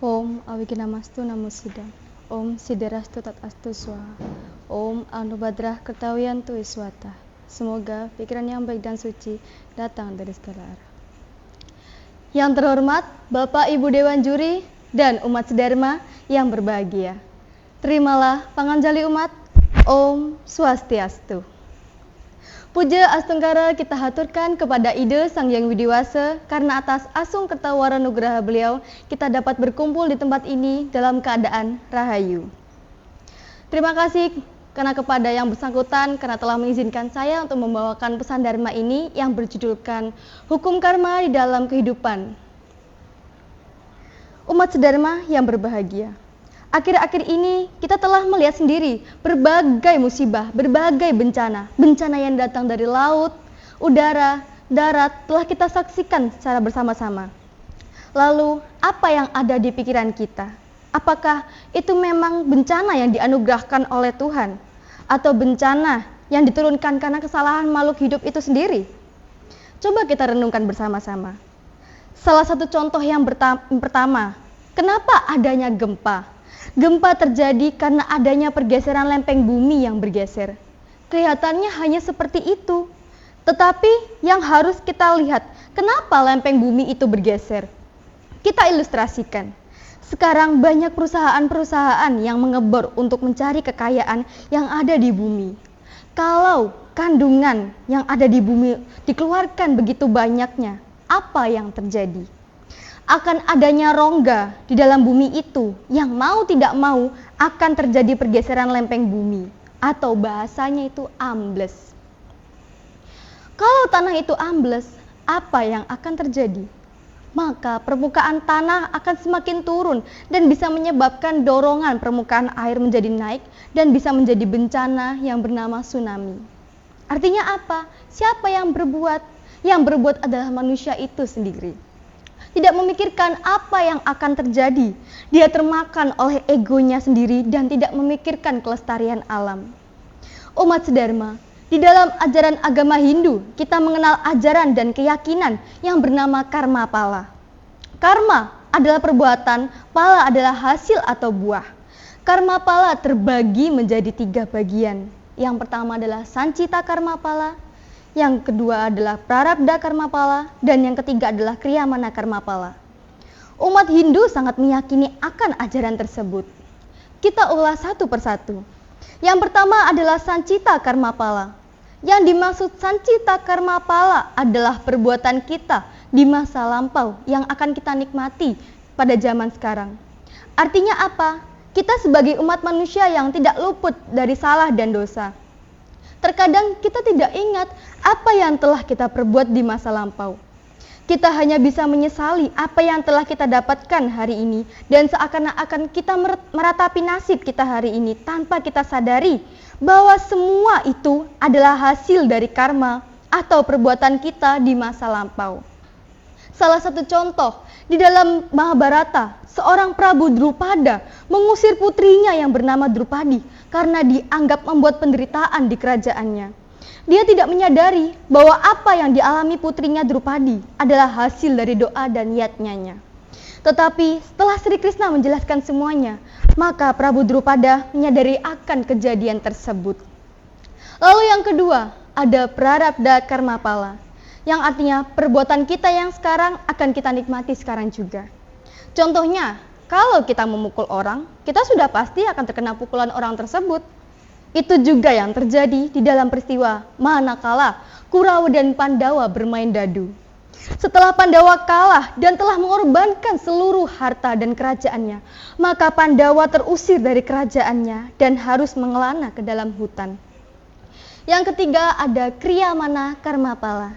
Om Awikinamastu Namusida. Om Siderastu Tatastu Swaha. Om Anubadrah Kertawiyantu Iswata. Semoga pikiran yang baik dan suci datang dari segala arah. Yang terhormat Bapak Ibu Dewan Juri dan umat sedharma yang berbahagia. Terimalah panganjali umat. Om Swastiastu. Puja Astungkara kita haturkan kepada Ide Sang Hyang Widiwasa karena atas asung kertawara nugraha beliau kita dapat berkumpul di tempat ini dalam keadaan rahayu. Terima kasih karena kepada yang bersangkutan karena telah mengizinkan saya untuk membawakan pesan dharma ini yang berjudulkan Hukum Karma di dalam Kehidupan. Umat sedharma yang berbahagia. Akhir-akhir ini kita telah melihat sendiri berbagai musibah, berbagai bencana yang datang dari laut, udara, darat telah kita saksikan secara bersama-sama. Lalu, apa yang ada di pikiran kita? Apakah itu memang bencana yang dianugerahkan oleh Tuhan? Atau bencana yang diturunkan karena kesalahan makhluk hidup itu sendiri? Coba kita renungkan bersama-sama. Salah satu contoh yang pertama, kenapa adanya gempa? Gempa terjadi karena adanya pergeseran lempeng bumi yang bergeser. Kelihatannya hanya seperti itu. Tetapi yang harus kita lihat, kenapa lempeng bumi itu bergeser? Kita ilustrasikan. Sekarang banyak perusahaan-perusahaan yang mengebor untuk mencari kekayaan yang ada di bumi. Kalau kandungan yang ada di bumi dikeluarkan begitu banyaknya, apa yang terjadi? Akan adanya rongga di dalam bumi itu yang mau tidak mau akan terjadi pergeseran lempeng bumi atau bahasanya itu ambles. Kalau tanah itu ambles, apa yang akan terjadi? Maka permukaan tanah akan semakin turun dan bisa menyebabkan dorongan permukaan air menjadi naik dan bisa menjadi bencana yang bernama tsunami. Artinya apa? Siapa yang berbuat? Yang berbuat adalah manusia itu sendiri. Tidak memikirkan apa yang akan terjadi. Dia termakan oleh egonya sendiri dan tidak memikirkan kelestarian alam. Umat sedharma, di dalam ajaran agama Hindu, kita mengenal ajaran dan keyakinan yang bernama karma pala. Karma adalah perbuatan, pala adalah hasil atau buah. Karma pala terbagi menjadi 3 bagian. Yang pertama adalah sancita karma pala, yang kedua adalah prarabdha karma pala, dan yang ketiga adalah kriyamana karma pala. Umat Hindu sangat meyakini akan ajaran tersebut. Kita ulas satu persatu. Yang pertama adalah sancita karma pala. Yang dimaksud sancita karma pala adalah perbuatan kita di masa lampau yang akan kita nikmati pada zaman sekarang. Artinya apa? Kita sebagai umat manusia yang tidak luput dari salah dan dosa. Terkadang kita tidak ingat apa yang telah kita perbuat di masa lampau. Kita hanya bisa menyesali apa yang telah kita dapatkan hari ini dan seakan-akan kita meratapi nasib kita hari ini tanpa kita sadari bahwa semua itu adalah hasil dari karma atau perbuatan kita di masa lampau. Salah satu contoh, di dalam Mahabharata, seorang Prabu Drupada mengusir putrinya yang bernama Drupadi karena dianggap membuat penderitaan di kerajaannya. Dia tidak menyadari bahwa apa yang dialami putrinya Drupadi adalah hasil dari doa dan yatnyanya. Tetapi setelah Sri Krishna menjelaskan semuanya, maka Prabu Drupada menyadari akan kejadian tersebut. Lalu yang kedua, ada prarabdha karma pala, yang artinya perbuatan kita yang sekarang akan kita nikmati sekarang juga. Contohnya, kalau kita memukul orang, kita sudah pasti akan terkena pukulan orang tersebut. Itu juga yang terjadi di dalam peristiwa manakala Kurawa dan Pandawa bermain dadu. Setelah Pandawa kalah dan telah mengorbankan seluruh harta dan kerajaannya, maka Pandawa terusir dari kerajaannya dan harus mengelana ke dalam hutan. Yang ketiga ada kriyamana karma pala.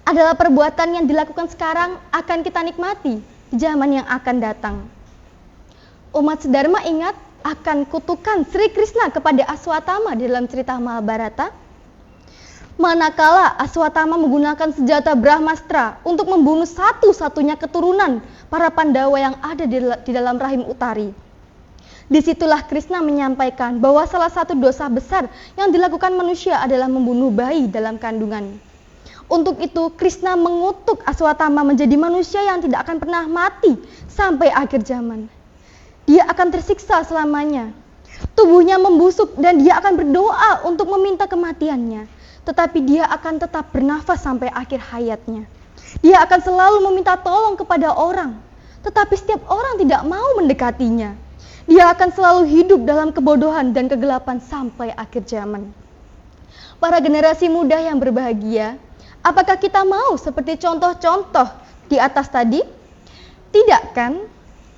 Adalah perbuatan yang dilakukan sekarang akan kita nikmati di zaman yang akan datang. Umat sedharma ingat akan kutukan Sri Krishna kepada Aswatthama di dalam cerita Mahabharata. Manakala Aswatthama menggunakan senjata Brahmastra untuk membunuh satu-satunya keturunan para Pandawa yang ada di dalam rahim Utari. Disitulah Krishna menyampaikan bahwa salah satu dosa besar yang dilakukan manusia adalah membunuh bayi dalam kandungan. Untuk itu, Krishna mengutuk Aswatthama menjadi manusia yang tidak akan pernah mati sampai akhir zaman. Dia akan tersiksa selamanya. Tubuhnya membusuk dan dia akan berdoa untuk meminta kematiannya. Tetapi dia akan tetap bernafas sampai akhir hayatnya. Dia akan selalu meminta tolong kepada orang. Tetapi setiap orang tidak mau mendekatinya. Dia akan selalu hidup dalam kebodohan dan kegelapan sampai akhir zaman. Para generasi muda yang berbahagia, apakah kita mau seperti contoh-contoh di atas tadi? Tidak kan?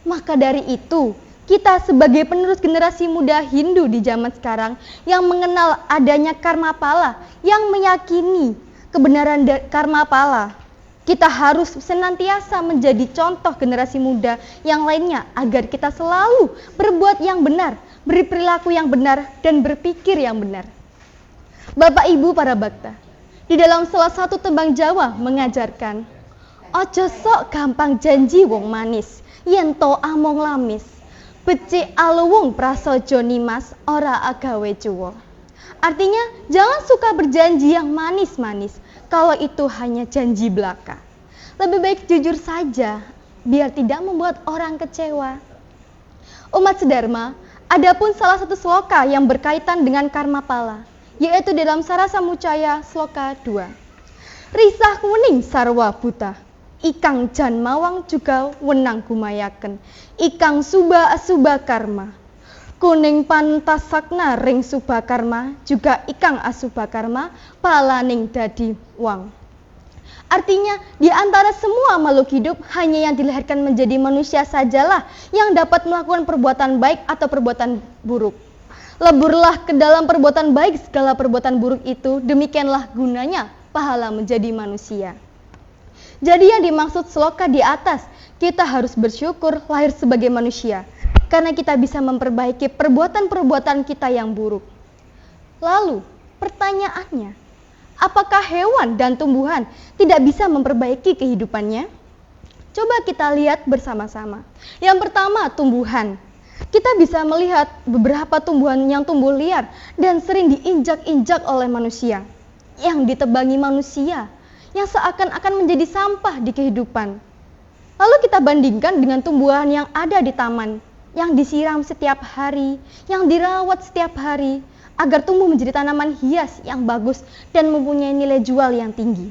Maka dari itu, kita sebagai penerus generasi muda Hindu di zaman sekarang yang mengenal adanya karma pala, yang meyakini kebenaran karma pala, kita harus senantiasa menjadi contoh generasi muda yang lainnya agar kita selalu berbuat yang benar, berperilaku yang benar, dan berpikir yang benar. Bapak Ibu para bakta, di dalam salah satu tembang Jawa mengajarkan, ojo sok gampang janji wong manis, yen to among lamis, becik aluwung prasaja nimas, ora agawe cuwo. Artinya, jangan suka berjanji yang manis-manis, kalau itu hanya janji belaka. Lebih baik jujur saja, biar tidak membuat orang kecewa. Umat sedharma, adapun salah satu sloka yang berkaitan dengan karma pala, yaitu dalam Sarasa Mucaya sloka 2. Risah kuning sarwa buta, ikang jan mawang juga wenang gumayaken, ikang suba asuba karma. Kuning pantasakna ring suba karma, juga ikang asuba karma, palaning dadi wang. Artinya, di antara semua makhluk hidup, hanya yang dilahirkan menjadi manusia sajalah yang dapat melakukan perbuatan baik atau perbuatan buruk. Leburlah ke dalam perbuatan baik segala perbuatan buruk itu, demikianlah gunanya pahala menjadi manusia. Jadi yang dimaksud sloka di atas, kita harus bersyukur lahir sebagai manusia, karena kita bisa memperbaiki perbuatan-perbuatan kita yang buruk. Lalu, pertanyaannya, apakah hewan dan tumbuhan tidak bisa memperbaiki kehidupannya? Coba kita lihat bersama-sama. Yang pertama, tumbuhan. Kita bisa melihat beberapa tumbuhan yang tumbuh liar dan sering diinjak-injak oleh manusia, yang ditebangi manusia, yang seakan-akan menjadi sampah di kehidupan. Lalu kita bandingkan dengan tumbuhan yang ada di taman, yang disiram setiap hari, yang dirawat setiap hari, agar tumbuh menjadi tanaman hias yang bagus dan mempunyai nilai jual yang tinggi.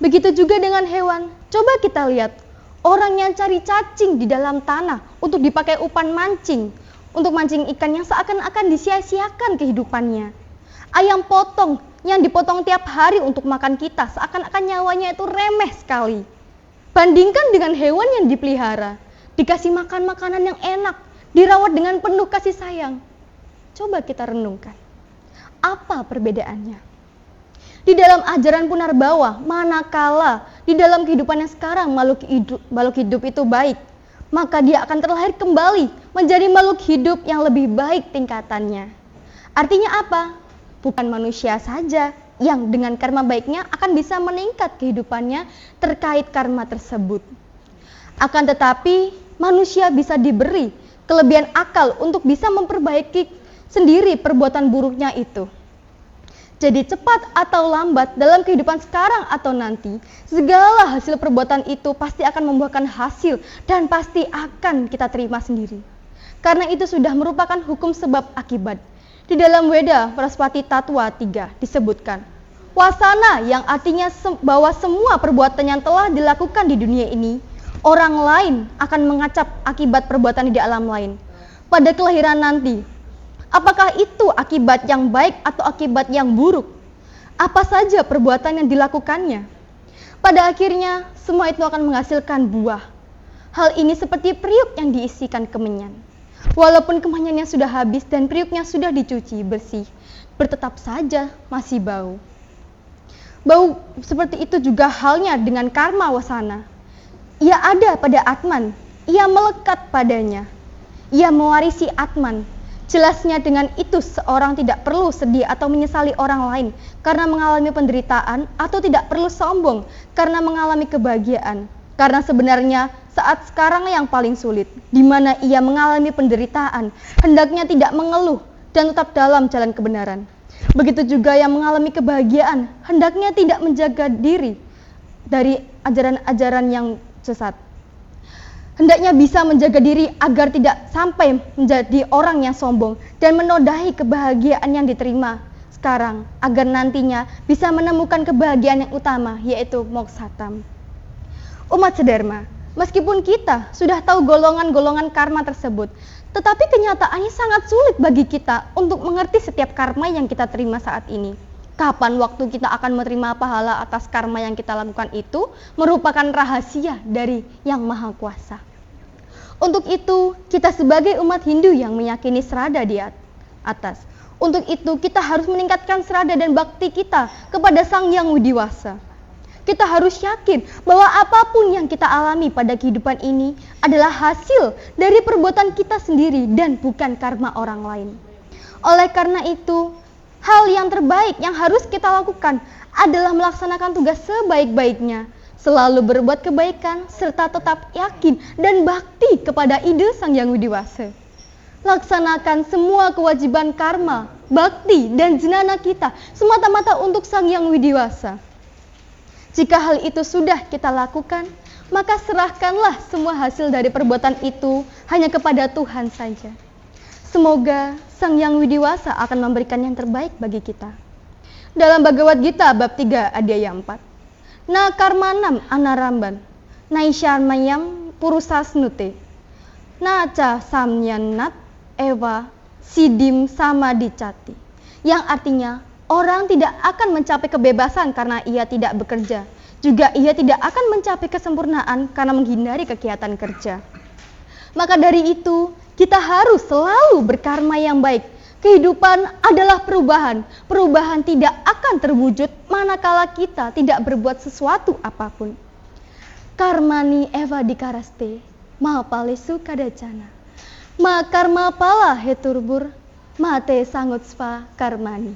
Begitu juga dengan hewan. Coba kita lihat, orang yang cari cacing di dalam tanah untuk dipakai umpan mancing, untuk mancing ikan yang seakan-akan disia-siakan kehidupannya. Ayam potong yang dipotong tiap hari untuk makan kita, seakan-akan nyawanya itu remeh sekali. Bandingkan dengan hewan yang dipelihara, dikasih makan makanan yang enak, dirawat dengan penuh kasih sayang. Coba kita renungkan, apa perbedaannya? Di dalam ajaran Punarbawa, manakala di dalam kehidupan yang sekarang makhluk hidup itu baik, maka dia akan terlahir kembali menjadi makhluk hidup yang lebih baik tingkatannya. Artinya apa? Bukan manusia saja yang dengan karma baiknya akan bisa meningkat kehidupannya terkait karma tersebut. Akan tetapi, manusia bisa diberi kelebihan akal untuk bisa memperbaiki sendiri perbuatan buruknya itu. Jadi cepat atau lambat dalam kehidupan sekarang atau nanti, segala hasil perbuatan itu pasti akan membuahkan hasil dan pasti akan kita terima sendiri. Karena itu sudah merupakan hukum sebab akibat. Di dalam Weda Praspati Tattwa 3 disebutkan, wasana yang artinya bahwa semua perbuatan yang telah dilakukan di dunia ini, orang lain akan mengacap akibat perbuatan di alam lain. Pada kelahiran nanti, apakah itu akibat yang baik atau akibat yang buruk? Apa saja perbuatan yang dilakukannya? Pada akhirnya, semua itu akan menghasilkan buah. Hal ini seperti periuk yang diisikan kemenyan. Walaupun kemenyannya sudah habis dan periuknya sudah dicuci bersih, bertetap saja masih bau. Bau seperti itu juga halnya dengan karma wasana. Ia ada pada Atman, ia melekat padanya. Ia mewarisi Atman. Jelasnya dengan itu seorang tidak perlu sedih atau menyesali orang lain karena mengalami penderitaan, atau tidak perlu sombong karena mengalami kebahagiaan. Karena sebenarnya saat sekarang yang paling sulit, di mana ia mengalami penderitaan, hendaknya tidak mengeluh dan tetap dalam jalan kebenaran. Begitu juga yang mengalami kebahagiaan, hendaknya tidak menjaga diri dari ajaran-ajaran yang sesat. Hendaknya bisa menjaga diri agar tidak sampai menjadi orang yang sombong dan menodai kebahagiaan yang diterima sekarang, agar nantinya bisa menemukan kebahagiaan yang utama, yaitu mokshatam. Umat sedharma, meskipun kita sudah tahu golongan-golongan karma tersebut, tetapi kenyataannya sangat sulit bagi kita untuk mengerti setiap karma yang kita terima saat ini. Kapan waktu kita akan menerima pahala atas karma yang kita lakukan itu merupakan rahasia dari Yang Maha Kuasa. Untuk itu, kita sebagai umat Hindu yang meyakini serada di atas. Untuk itu, kita harus meningkatkan serada dan bakti kita kepada Sang Yang Widiwasa. Kita harus yakin bahwa apapun yang kita alami pada kehidupan ini adalah hasil dari perbuatan kita sendiri dan bukan karma orang lain. Oleh karena itu, hal yang terbaik yang harus kita lakukan adalah melaksanakan tugas sebaik-baiknya, selalu berbuat kebaikan, serta tetap yakin dan bakti kepada ide Sang Yang Widiwasa. Laksanakan semua kewajiban karma, bakti, dan jenana kita semata-mata untuk Sang Yang Widiwasa. Jika hal itu sudah kita lakukan, maka serahkanlah semua hasil dari perbuatan itu hanya kepada Tuhan saja. Semoga Sang Yang Widiwasa akan memberikan yang terbaik bagi kita. Dalam Bhagavad Gita bab 3 adhyaya 4. Na karmanam anaramban, naisharmayam purusasnute, na ca samyanat eva sidim samadicati. Yang artinya, orang tidak akan mencapai kebebasan karena ia tidak bekerja. Juga ia tidak akan mencapai kesempurnaan karena menghindari kegiatan kerja. Maka dari itu, kita harus selalu berkarma yang baik. Kehidupan adalah perubahan. Perubahan tidak akan terwujud manakala kita tidak berbuat sesuatu apapun. Karmani eva dikaraste, ma palesu kadacana. Ma karma pala heturbur, mate sangutsva karmani.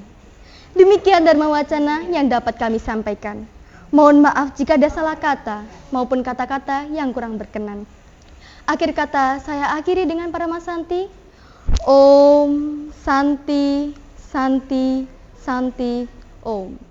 Demikian Dharma Wacana yang dapat kami sampaikan. Mohon maaf jika ada salah kata maupun kata-kata yang kurang berkenan. Akhir kata saya akhiri dengan Paramasanti. Om Santi Santi Santi Om.